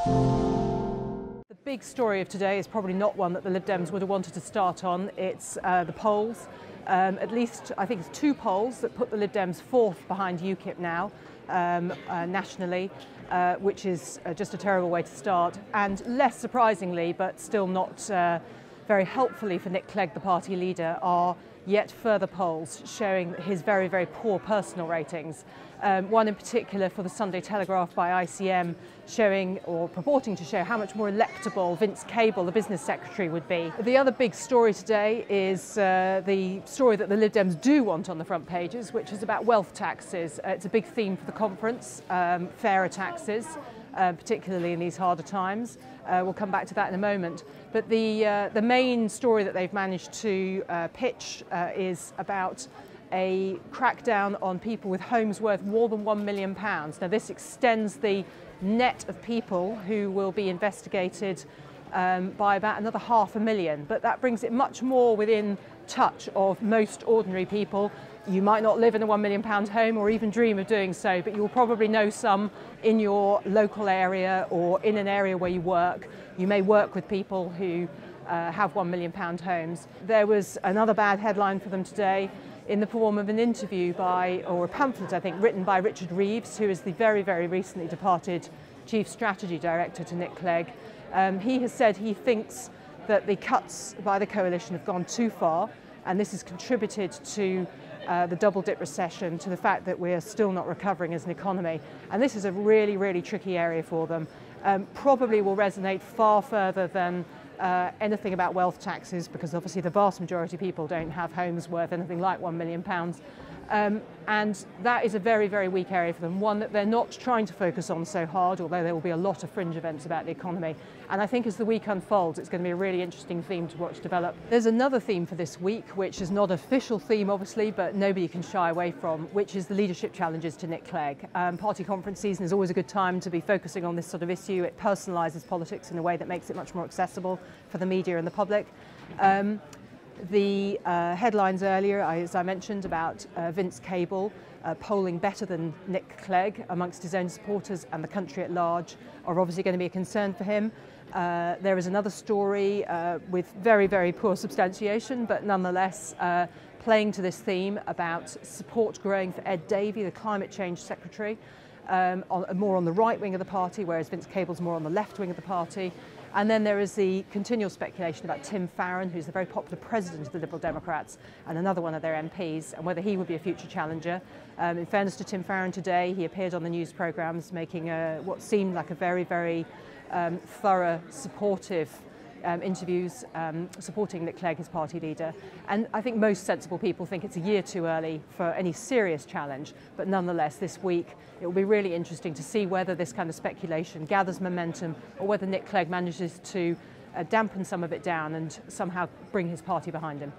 The big story of today is probably not one that the Lib Dems would have wanted to start on. It's the polls. At least, I think it's two polls that put the Lib Dems fourth behind UKIP now, nationally, which is just a terrible way to start. And less surprisingly, but still not very helpfully for Nick Clegg, the party leader, are yet further polls showing his very, very poor personal ratings. One in particular for the Sunday Telegraph by ICM showing, or purporting to show, how much more electable Vince Cable, the business secretary, would be. The other big story today is the story that the Lib Dems do want on the front pages, which is about wealth taxes. It's a big theme for the conference, fairer taxes, particularly in these harder times. We'll come back to that in a moment. But the main story that they've managed to pitch is about a crackdown on people with homes worth more than £1 million. Now this extends the net of people who will be investigated by about another 500,000, but that brings it much more within touch of most ordinary people. You might not live in a £1 million home or even dream of doing so, but you'll probably know some in your local area or in an area where you work. You may work with people who have £1 million homes. There was another bad headline for them today in the form of an interview or a pamphlet, I think, written by Richard Reeves, who is the very, very recently departed Chief Strategy Director to Nick Clegg. He has said he thinks that the cuts by the coalition have gone too far, and this has contributed to the double-dip recession, to the fact that we are still not recovering as an economy. And this is a really, really tricky area for them. Probably will resonate far further than anything about wealth taxes, because obviously the vast majority of people don't have homes worth anything like £1 million. And that is a very, very weak area for them, one that they're not trying to focus on so hard, although there will be a lot of fringe events about the economy. And I think as the week unfolds, it's going to be a really interesting theme to watch develop. There's another theme for this week, which is not an official theme, obviously, but nobody can shy away from, which is the leadership challenges to Nick Clegg. Party conference season is always a good time to be focusing on this sort of issue. It personalises politics in a way that makes it much more accessible for the media and the public. The headlines earlier, as I mentioned, about Vince Cable polling better than Nick Clegg amongst his own supporters and the country at large, are obviously going to be a concern for him. There is another story with very, very poor substantiation, but nonetheless playing to this theme about support growing for Ed Davey, the Climate Change Secretary, more on the right wing of the party, whereas Vince Cable's more on the left wing of the party. And then there is the continual speculation about Tim Farron, who's the very popular president of the Liberal Democrats and another one of their MPs, and whether he would be a future challenger. In fairness to Tim Farron today, he appeared on the news programmes making what seemed like a very, very thorough, supportive interviews supporting Nick Clegg, his party leader. And I think most sensible people think it's a year too early for any serious challenge, but nonetheless this week it will be really interesting to see whether this kind of speculation gathers momentum or whether Nick Clegg manages to dampen some of it down and somehow bring his party behind him.